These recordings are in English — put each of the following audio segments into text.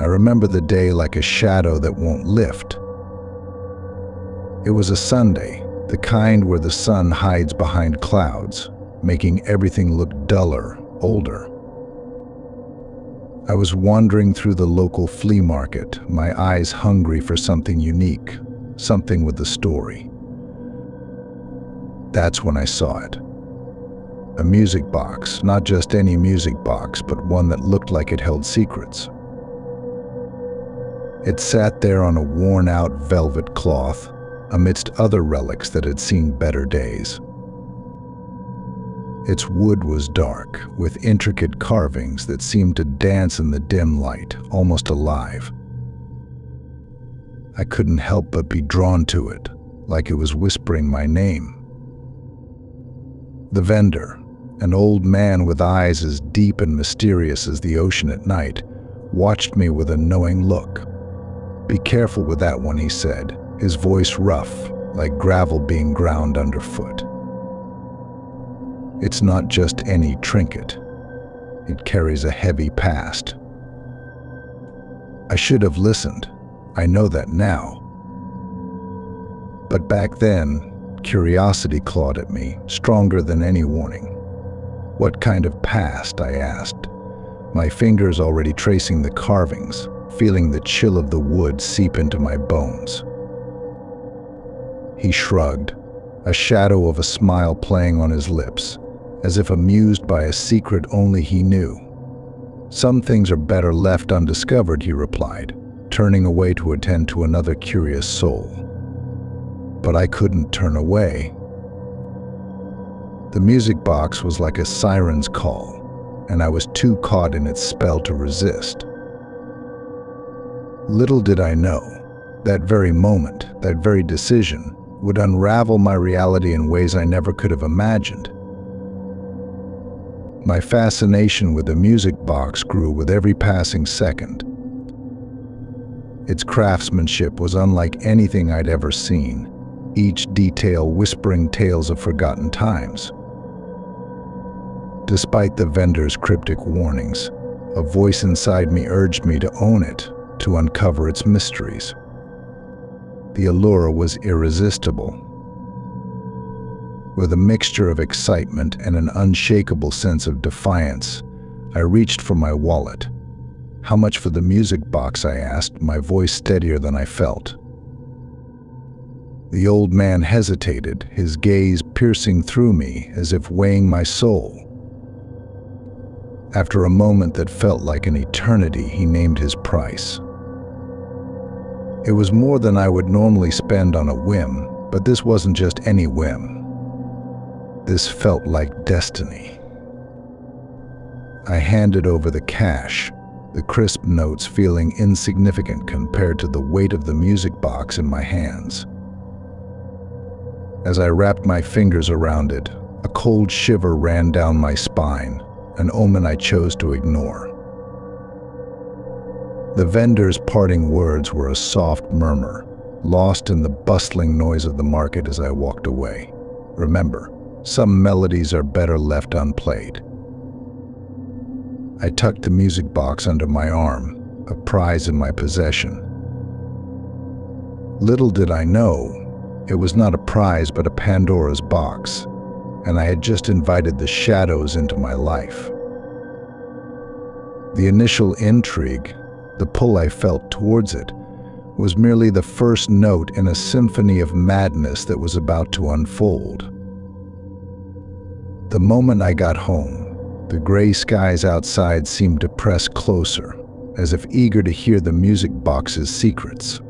I remember the day like a shadow that won't lift. It was a Sunday, the kind where the sun hides behind clouds, making everything look duller, older. I was wandering through the local flea market, my eyes hungry for something unique, something with a story. That's when I saw it. A music box, not just any music box, but one that looked like it held secrets. It sat there on a worn-out velvet cloth, amidst other relics that had seen better days. Its wood was dark, with intricate carvings that seemed to dance in the dim light, almost alive. I couldn't help but be drawn to it, like it was whispering my name. The vendor, an old man with eyes as deep and mysterious as the ocean at night, watched me with a knowing look. "Be careful with that one," he said, his voice rough, like gravel being ground underfoot. "It's not just any trinket. It carries a heavy past." I should have listened. I know that now. But back then, curiosity clawed at me, stronger than any warning. "What kind of past?" I asked, my fingers already tracing the carvings, feeling the chill of the wood seep into my bones. He shrugged, a shadow of a smile playing on his lips, as if amused by a secret only he knew. "Some things are better left undiscovered," he replied, turning away to attend to another curious soul. But I couldn't turn away. The music box was like a siren's call, and I was too caught in its spell to resist. Little did I know, that very moment, that very decision, would unravel my reality in ways I never could have imagined. My fascination with the music box grew with every passing second. Its craftsmanship was unlike anything I'd ever seen, each detail whispering tales of forgotten times. Despite the vendor's cryptic warnings, a voice inside me urged me to own it, to uncover its mysteries. The allure was irresistible. With a mixture of excitement and an unshakable sense of defiance, I reached for my wallet. "How much for the music box?" I asked, my voice steadier than I felt. The old man hesitated, his gaze piercing through me as if weighing my soul. After a moment that felt like an eternity, he named his price. It was more than I would normally spend on a whim, but this wasn't just any whim. This felt like destiny. I handed over the cash, the crisp notes feeling insignificant compared to the weight of the music box in my hands. As I wrapped my fingers around it, a cold shiver ran down my spine, an omen I chose to ignore. The vendor's parting words were a soft murmur, lost in the bustling noise of the market as I walked away. "Remember, some melodies are better left unplayed." I tucked the music box under my arm, a prize in my possession. Little did I know, it was not a prize but a Pandora's box, and I had just invited the shadows into my life. The initial intrigue, the pull I felt towards it, was merely the first note in a symphony of madness that was about to unfold. The moment I got home, the gray skies outside seemed to press closer, as if eager to hear the music box's secrets.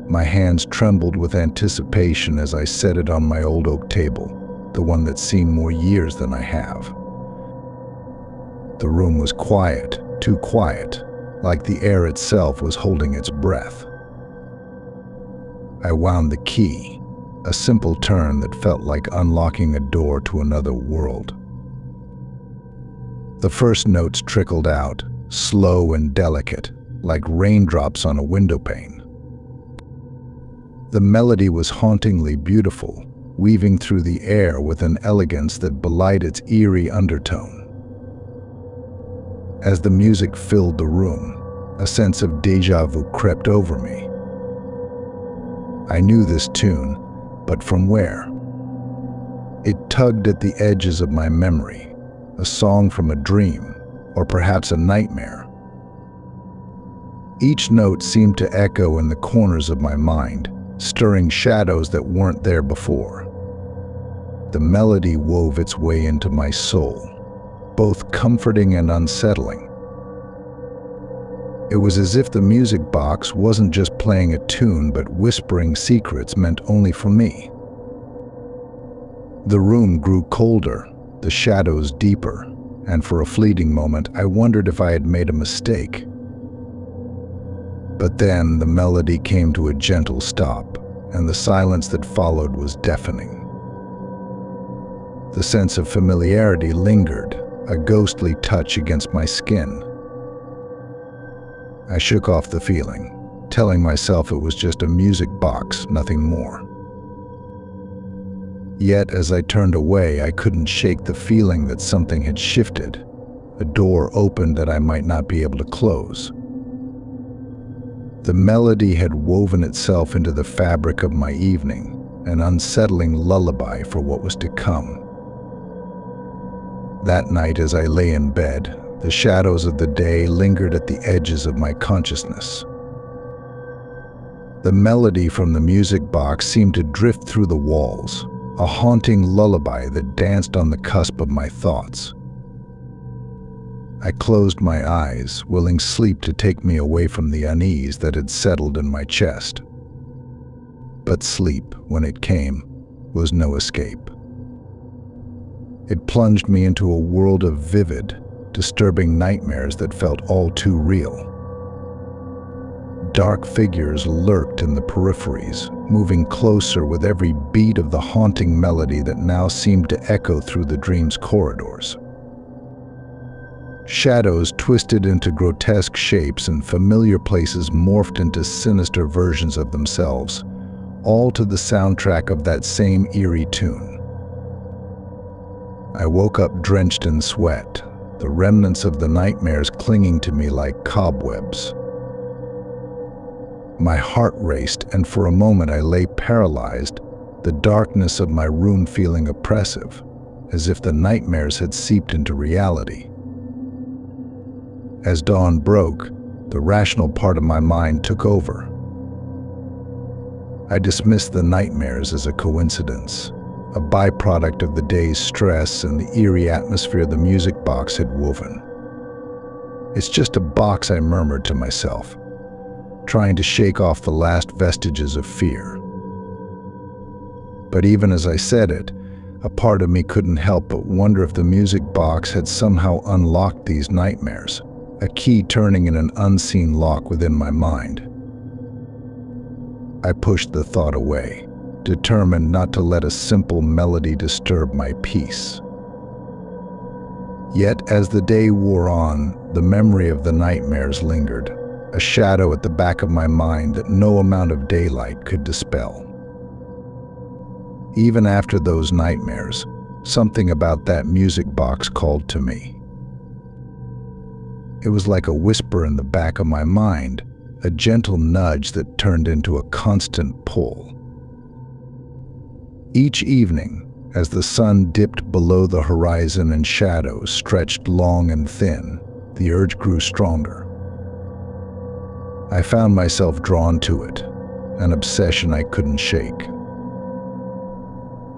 My hands trembled with anticipation as I set it on my old oak table, the one that's seen more years than I have. The room was quiet, too quiet, like the air itself was holding its breath. I wound the key, a simple turn that felt like unlocking a door to another world. The first notes trickled out, slow and delicate, like raindrops on a windowpane. The melody was hauntingly beautiful, weaving through the air with an elegance that belied its eerie undertone. As the music filled the room, a sense of déjà vu crept over me. I knew this tune, but from where? It tugged at the edges of my memory, a song from a dream, or perhaps a nightmare. Each note seemed to echo in the corners of my mind, stirring shadows that weren't there before. The melody wove its way into my soul, both comforting and unsettling. It was as if the music box wasn't just playing a tune but whispering secrets meant only for me. The room grew colder, the shadows deeper, and for a fleeting moment I wondered if I had made a mistake. But then the melody came to a gentle stop, and the silence that followed was deafening. The sense of familiarity lingered, a ghostly touch against my skin. I shook off the feeling, telling myself it was just a music box, nothing more. Yet as I turned away, I couldn't shake the feeling that something had shifted. A door opened that I might not be able to close. The melody had woven itself into the fabric of my evening, an unsettling lullaby for what was to come. That night, as I lay in bed, the shadows of the day lingered at the edges of my consciousness. The melody from the music box seemed to drift through the walls, a haunting lullaby that danced on the cusp of my thoughts. I closed my eyes, willing sleep to take me away from the unease that had settled in my chest. But sleep, when it came, was no escape. It plunged me into a world of vivid, disturbing nightmares that felt all too real. Dark figures lurked in the peripheries, moving closer with every beat of the haunting melody that now seemed to echo through the dream's corridors. Shadows twisted into grotesque shapes and familiar places morphed into sinister versions of themselves, all to the soundtrack of that same eerie tune. I woke up drenched in sweat, the remnants of the nightmares clinging to me like cobwebs. My heart raced, and for a moment I lay paralyzed, the darkness of my room feeling oppressive, as if the nightmares had seeped into reality. As dawn broke, the rational part of my mind took over. I dismissed the nightmares as a coincidence, a byproduct of the day's stress and the eerie atmosphere the music box had woven. "It's just a box," I murmured to myself, trying to shake off the last vestiges of fear. But even as I said it, a part of me couldn't help but wonder if the music box had somehow unlocked these nightmares, a key turning in an unseen lock within my mind. I pushed the thought away, determined not to let a simple melody disturb my peace. Yet as the day wore on, the memory of the nightmares lingered, a shadow at the back of my mind that no amount of daylight could dispel. Even after those nightmares, something about that music box called to me. It was like a whisper in the back of my mind, a gentle nudge that turned into a constant pull. Each evening, as the sun dipped below the horizon and shadows stretched long and thin, the urge grew stronger. I found myself drawn to it, an obsession I couldn't shake.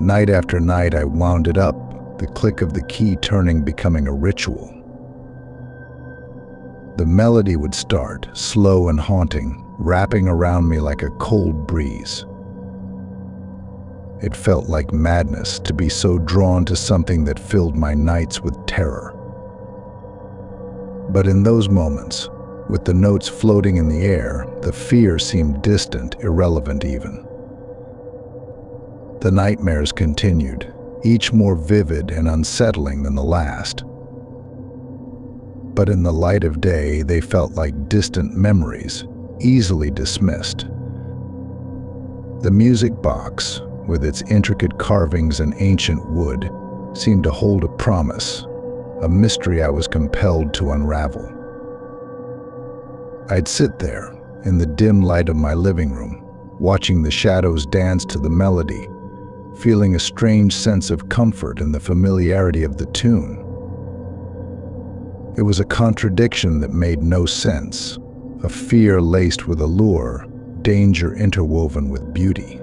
Night after night I wound it up, the click of the key turning becoming a ritual. The melody would start, slow and haunting, wrapping around me like a cold breeze. It felt like madness to be so drawn to something that filled my nights with terror. But in those moments, with the notes floating in the air, the fear seemed distant, irrelevant even. The nightmares continued, each more vivid and unsettling than the last. But in the light of day, they felt like distant memories, easily dismissed. The music box, with its intricate carvings and ancient wood, seemed to hold a promise, a mystery I was compelled to unravel. I'd sit there, in the dim light of my living room, watching the shadows dance to the melody, feeling a strange sense of comfort in the familiarity of the tune. It was a contradiction that made no sense, a fear laced with allure, danger interwoven with beauty.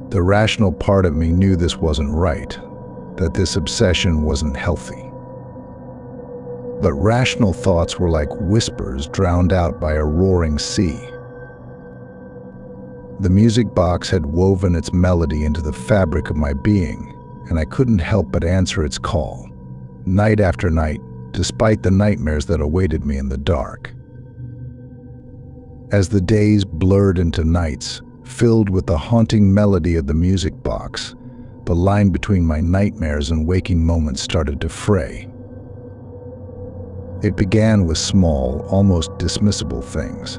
The rational part of me knew this wasn't right, that this obsession wasn't healthy. But rational thoughts were like whispers drowned out by a roaring sea. The music box had woven its melody into the fabric of my being, and I couldn't help but answer its call, night after night, despite the nightmares that awaited me in the dark. As the days blurred into nights, filled with the haunting melody of the music box, the line between my nightmares and waking moments started to fray. It began with small, almost dismissible things.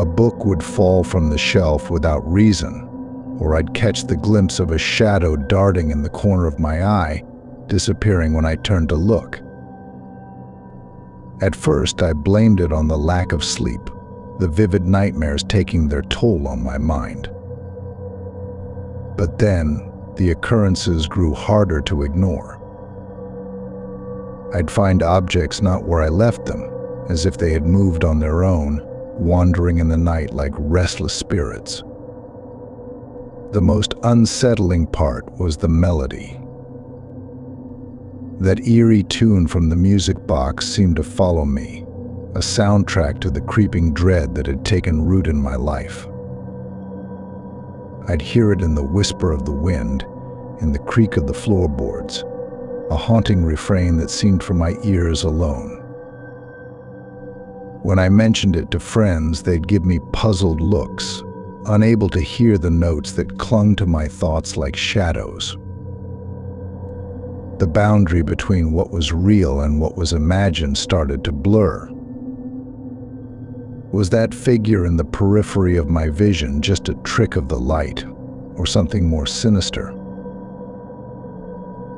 A book would fall from the shelf without reason, or I'd catch the glimpse of a shadow darting in the corner of my eye, disappearing when I turned to look. At first, I blamed it on the lack of sleep, the vivid nightmares taking their toll on my mind. But then, the occurrences grew harder to ignore. I'd find objects not where I left them, as if they had moved on their own, wandering in the night like restless spirits. The most unsettling part was the melody. That eerie tune from the music box seemed to follow me, a soundtrack to the creeping dread that had taken root in my life. I'd hear it in the whisper of the wind, in the creak of the floorboards, a haunting refrain that seemed for my ears alone. When I mentioned it to friends, they'd give me puzzled looks, unable to hear the notes that clung to my thoughts like shadows. The boundary between what was real and what was imagined started to blur. Was that figure in the periphery of my vision just a trick of the light, or something more sinister?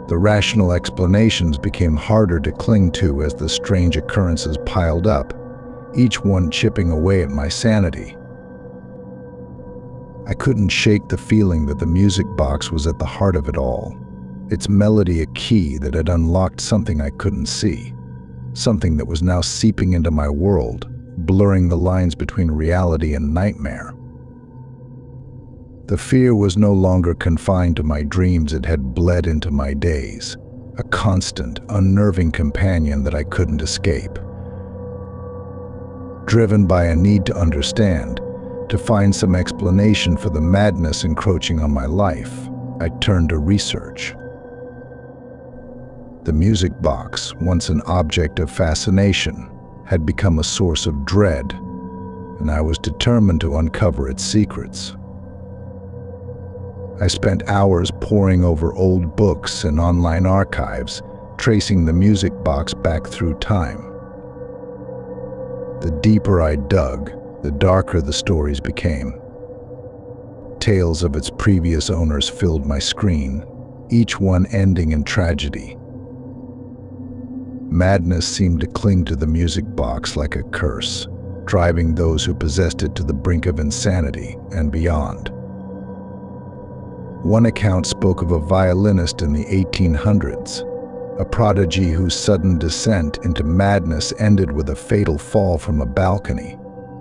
The rational explanations became harder to cling to as the strange occurrences piled up, each one chipping away at my sanity. I couldn't shake the feeling that the music box was at the heart of it all, its melody a key that had unlocked something I couldn't see, something that was now seeping into my world, blurring the lines between reality and nightmare. The fear was no longer confined to my dreams, it had bled into my days, a constant, unnerving companion that I couldn't escape. Driven by a need to understand, to find some explanation for the madness encroaching on my life, I turned to research. The music box, once an object of fascination, had become a source of dread, and I was determined to uncover its secrets. I spent hours poring over old books and online archives, tracing the music box back through time. The deeper I dug, the darker the stories became. Tales of its previous owners filled my screen, each one ending in tragedy. Madness seemed to cling to the music box like a curse, driving those who possessed it to the brink of insanity and beyond. One account spoke of a violinist in the 1800s, a prodigy whose sudden descent into madness ended with a fatal fall from a balcony,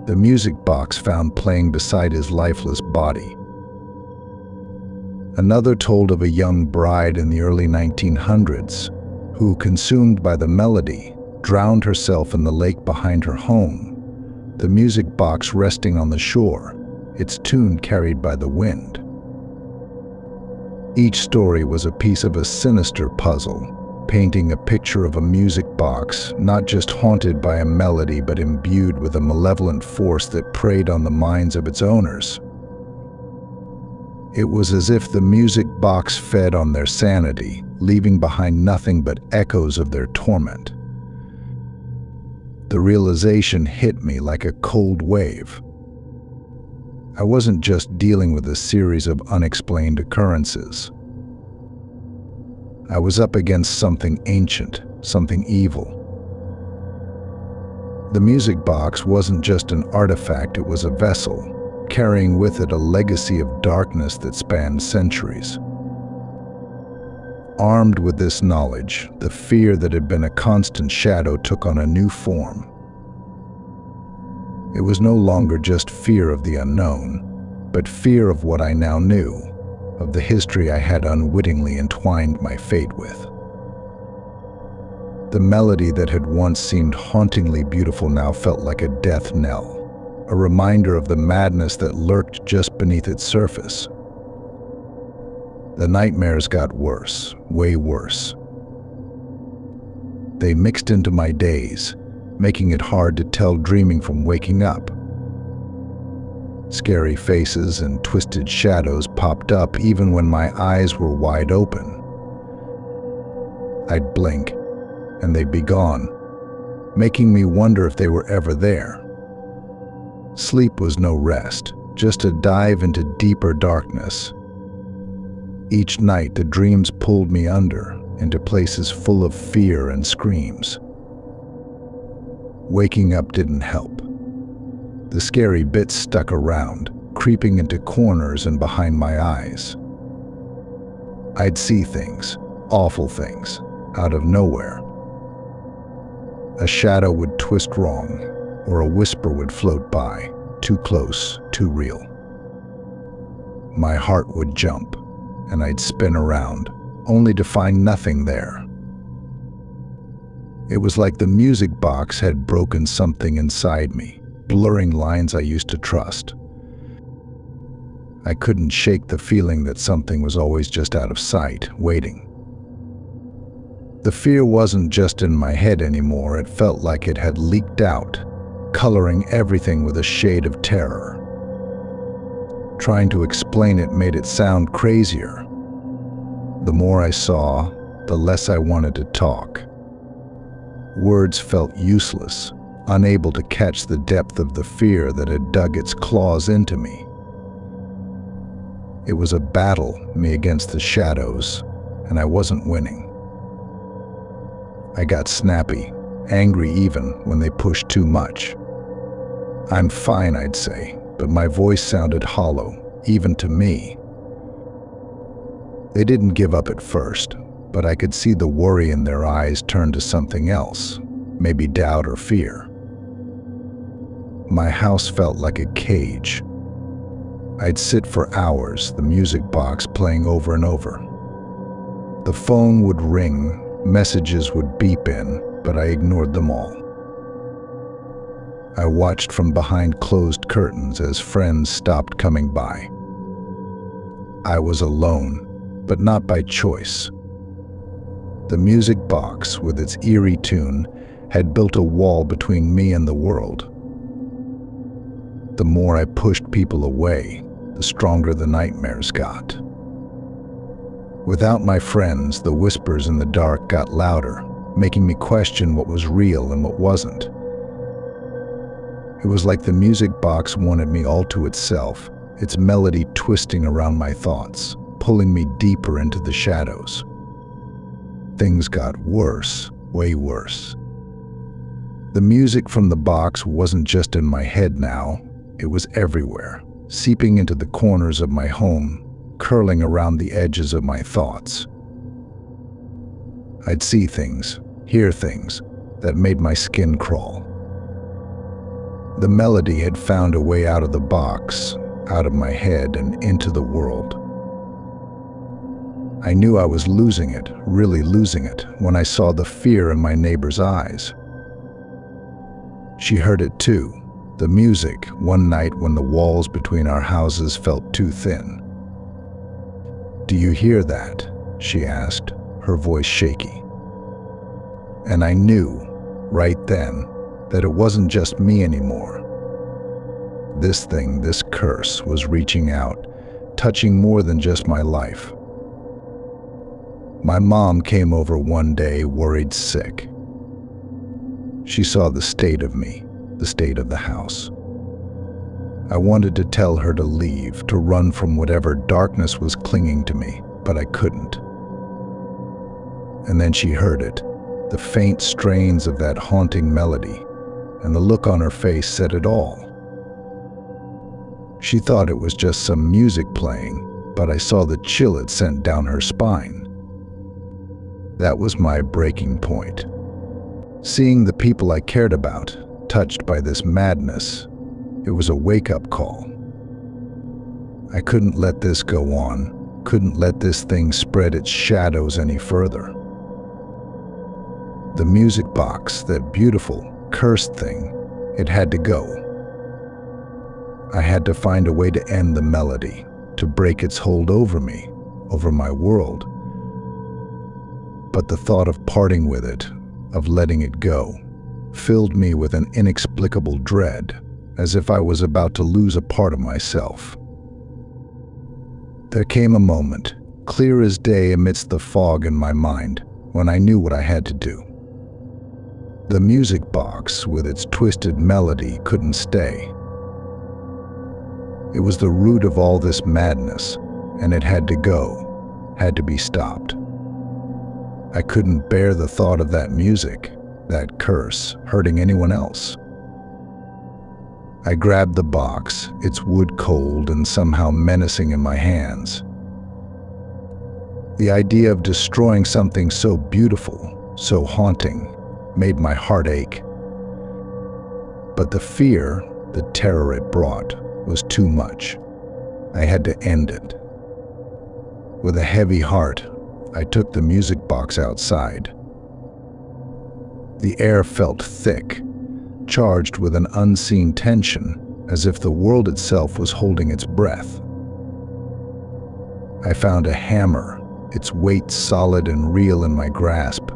the music box found playing beside his lifeless body. Another told of a young bride in the early 1900s who, consumed by the melody, drowned herself in the lake behind her home, the music box resting on the shore, its tune carried by the wind. Each story was a piece of a sinister puzzle, painting a picture of a music box not just haunted by a melody but imbued with a malevolent force that preyed on the minds of its owners. It was as if the music box fed on their sanity, leaving behind nothing but echoes of their torment. The realization hit me like a cold wave. I wasn't just dealing with a series of unexplained occurrences. I was up against something ancient, something evil. The music box wasn't just an artifact, it was a vessel, carrying with it a legacy of darkness that spanned centuries. Armed with this knowledge, the fear that had been a constant shadow took on a new form. It was no longer just fear of the unknown, but fear of what I now knew, of the history I had unwittingly entwined my fate with. The melody that had once seemed hauntingly beautiful now felt like a death knell, a reminder of the madness that lurked just beneath its surface. The nightmares got worse, way worse. They mixed into my days, making it hard to tell dreaming from waking up. Scary faces and twisted shadows popped up even when my eyes were wide open. I'd blink, and they'd be gone, making me wonder if they were ever there. Sleep was no rest, just a dive into deeper darkness. Each night, the dreams pulled me under, into places full of fear and screams. Waking up didn't help. The scary bits stuck around, creeping into corners and behind my eyes. I'd see things, awful things, out of nowhere. A shadow would twist wrong, or a whisper would float by, too close, too real. My heart would jump, and I'd spin around, only to find nothing there. It was like the music box had broken something inside me, blurring lines I used to trust. I couldn't shake the feeling that something was always just out of sight, waiting. The fear wasn't just in my head anymore, it felt like it had leaked out, coloring everything with a shade of terror. Trying to explain it made it sound crazier. The more I saw, the less I wanted to talk. Words felt useless, unable to catch the depth of the fear that had dug its claws into me. It was a battle, me against the shadows, and I wasn't winning. I got snappy, angry even when they pushed too much. I'm fine, I'd say, but my voice sounded hollow, even to me. They didn't give up at first, but I could see the worry in their eyes turn to something else, maybe doubt or fear. My house felt like a cage. I'd sit for hours, the music box playing over and over. The phone would ring, messages would beep in, but I ignored them all. I watched from behind closed curtains as friends stopped coming by. I was alone, but not by choice. The music box, with its eerie tune, had built a wall between me and the world. The more I pushed people away, the stronger the nightmares got. Without my friends, the whispers in the dark got louder, making me question what was real and what wasn't. It was like the music box wanted me all to itself, its melody twisting around my thoughts, pulling me deeper into the shadows. Things got worse, way worse. The music from the box wasn't just in my head now, it was everywhere, seeping into the corners of my home, curling around the edges of my thoughts. I'd see things, hear things, that made my skin crawl. The melody had found a way out of the box, out of my head and into the world. I knew I was losing it, really losing it, when I saw the fear in my neighbor's eyes. She heard it too, the music, one night when the walls between our houses felt too thin. "Do you hear that?" she asked, her voice shaky. And I knew, right then, that it wasn't just me anymore. This thing, this curse, was reaching out, touching more than just my life. My mom came over one day, worried sick. She saw the state of me, the state of the house. I wanted to tell her to leave, to run from whatever darkness was clinging to me, but I couldn't. And then she heard it, the faint strains of that haunting melody, and the look on her face said it all. She thought it was just some music playing, but I saw the chill it sent down her spine. That was my breaking point. Seeing the people I cared about touched by this madness, it was a wake-up call. I couldn't let this go on, couldn't let this thing spread its shadows any further. The music box, that beautiful, cursed thing, it had to go. I had to find a way to end the melody, to break its hold over me, over my world. But the thought of parting with it, of letting it go, filled me with an inexplicable dread, as if I was about to lose a part of myself. There came a moment, clear as day amidst the fog in my mind, when I knew what I had to do. The music box, with its twisted melody, couldn't stay. It was the root of all this madness, and it had to go, had to be stopped. I couldn't bear the thought of that music, that curse, hurting anyone else. I grabbed the box, its wood cold and somehow menacing in my hands. The idea of destroying something so beautiful, so haunting, made my heart ache. But the fear, the terror it brought, was too much. I had to end it. With a heavy heart, I took the music box outside. The air felt thick, charged with an unseen tension, as if the world itself was holding its breath. I found a hammer, its weight solid and real in my grasp,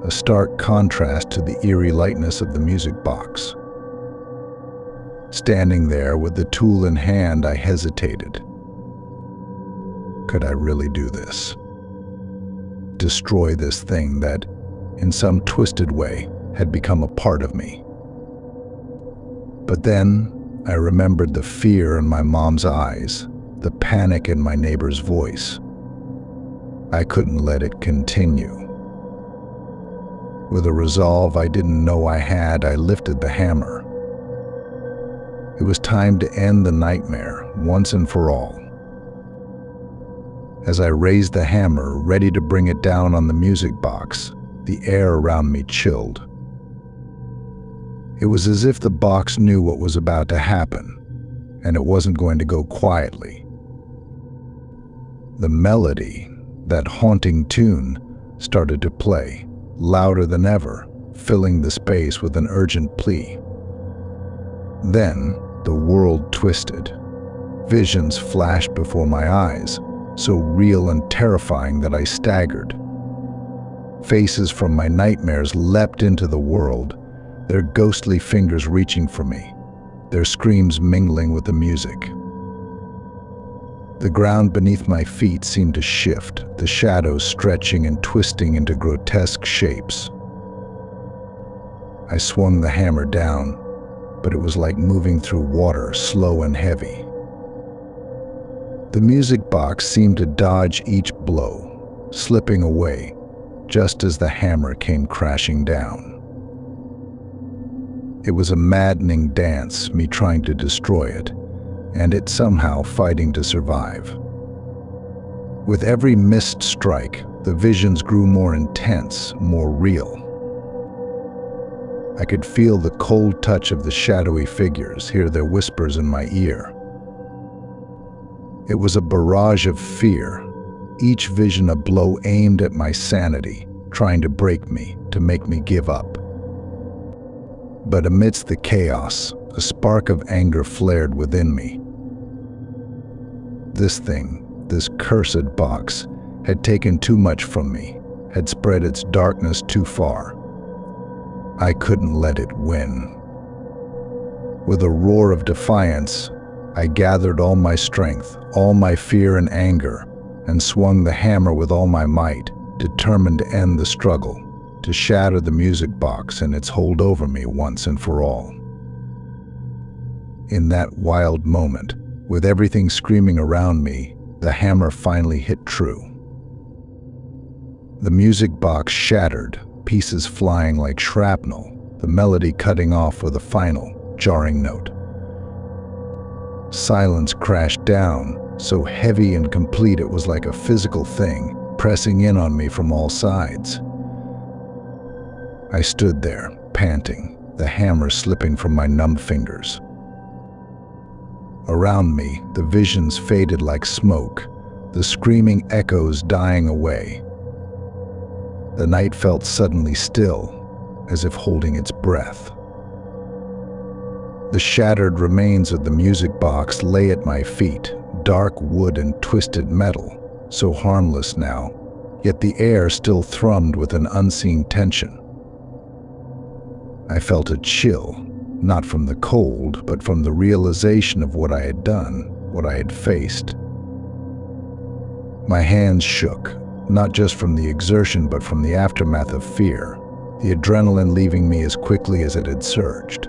a stark contrast to the eerie lightness of the music box. Standing there with the tool in hand, I hesitated. Could I really do this? Destroy this thing that, in some twisted way, had become a part of me. But then, I remembered the fear in my mom's eyes, the panic in my neighbor's voice. I couldn't let it continue. With a resolve I didn't know I had, I lifted the hammer. It was time to end the nightmare, once and for all. As I raised the hammer, ready to bring it down on the music box, the air around me chilled. It was as if the box knew what was about to happen, and it wasn't going to go quietly. The melody, that haunting tune, started to play, louder than ever, filling the space with an urgent plea. Then, the world twisted. Visions flashed before my eyes, so real and terrifying that I staggered. Faces from my nightmares leapt into the world, their ghostly fingers reaching for me, their screams mingling with the music. The ground beneath my feet seemed to shift, the shadows stretching and twisting into grotesque shapes. I swung the hammer down, but it was like moving through water, slow and heavy. The music box seemed to dodge each blow, slipping away, just as the hammer came crashing down. It was a maddening dance, me trying to destroy it, and it somehow fighting to survive. With every missed strike, the visions grew more intense, more real. I could feel the cold touch of the shadowy figures, hear their whispers in my ear. It was a barrage of fear, each vision a blow aimed at my sanity, trying to break me, to make me give up. But amidst the chaos, a spark of anger flared within me. This thing, this cursed box, had taken too much from me, had spread its darkness too far. I couldn't let it win. With a roar of defiance, I gathered all my strength, all my fear and anger, and swung the hammer with all my might, determined to end the struggle, to shatter the music box and its hold over me once and for all. In that wild moment, with everything screaming around me, the hammer finally hit true. The music box shattered, pieces flying like shrapnel, the melody cutting off with a final, jarring note. Silence crashed down, so heavy and complete it was like a physical thing, pressing in on me from all sides. I stood there, panting, the hammer slipping from my numb fingers. Around me, the visions faded like smoke, the screaming echoes dying away. The night felt suddenly still, as if holding its breath. The shattered remains of the music box lay at my feet, dark wood and twisted metal, so harmless now, yet the air still thrummed with an unseen tension. I felt a chill, not from the cold, but from the realization of what I had done, what I had faced. My hands shook, not just from the exertion but from the aftermath of fear, the adrenaline leaving me as quickly as it had surged.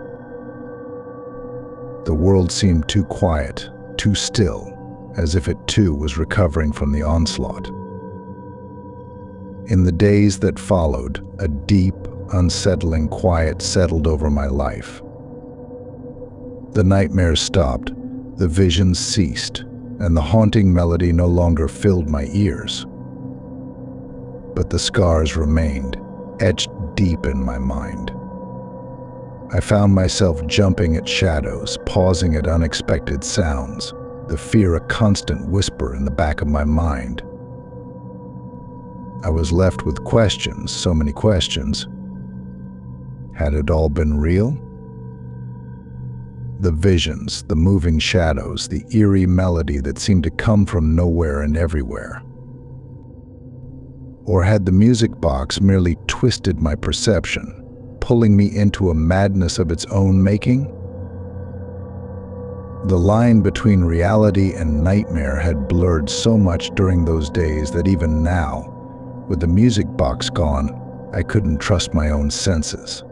The world seemed too quiet, too still, as if it too was recovering from the onslaught. In the days that followed, a deep, unsettling quiet settled over my life. The nightmares stopped, the visions ceased, and the haunting melody no longer filled my ears. But the scars remained, etched deep in my mind. I found myself jumping at shadows, pausing at unexpected sounds, the fear a constant whisper in the back of my mind. I was left with questions, so many questions. Had it all been real? The visions, the moving shadows, the eerie melody that seemed to come from nowhere and everywhere. Or had the music box merely twisted my perception, pulling me into a madness of its own making? The line between reality and nightmare had blurred so much during those days that even now, with the music box gone, I couldn't trust my own senses.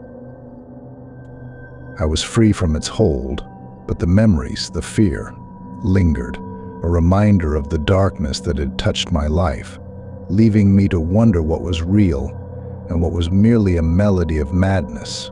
I was free from its hold, but the memories, the fear, lingered, a reminder of the darkness that had touched my life, leaving me to wonder what was real and what was merely a melody of madness.